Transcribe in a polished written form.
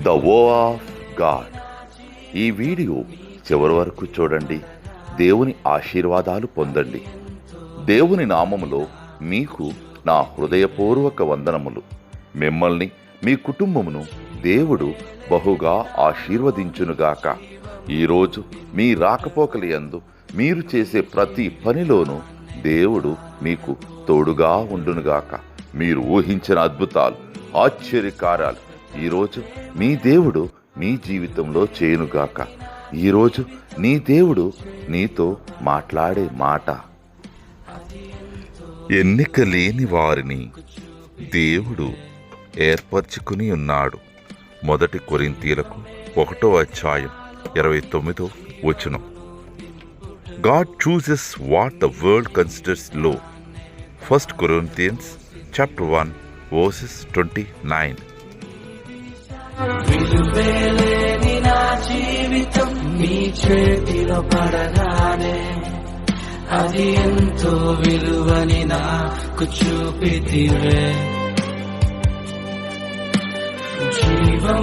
The వో of God. ఈ video చివరి వరకు చూడండి. దేవుని ఆశీర్వాదాలు పొందండి. దేవుని నామములో మీకు నా హృదయపూర్వక వందనములు. మిమ్మల్ని మీ కుటుంబమును దేవుడు బహుగా ఆశీర్వదించునుగాక. ఈరోజు మీ రాకపోకలయందు మీరు చేసే ప్రతి పనిలోనూ దేవుడు మీకు తోడుగా ఉండునుగాక. మీరు ఊహించిన అద్భుతాలు, ఆశ్చర్యకార్యాలు ఈరోజు మీ దేవుడు మీ జీవితంలో చేయునుగాక. ఈరోజు నీ దేవుడు నీతో మాట్లాడే మాట, ఎన్నిక లేని వారిని దేవుడు ఏర్పరచుకుని ఉన్నాడు. 1 కొరింథీయులకు 1:29. God chooses what the world considers low. 1 Corinthians chapter 1 verses 29. విలువేలేని నా జీవితం నీ చేతిలో పడగానే అది ఎంతో విలువని నాకు చూపితివే. జీవమే